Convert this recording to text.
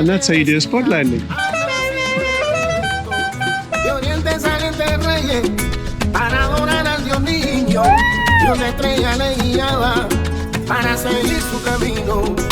And that's how you do a spot landing. Para adorar al Dios niño, y una estrella le guiaba para seguir su camino.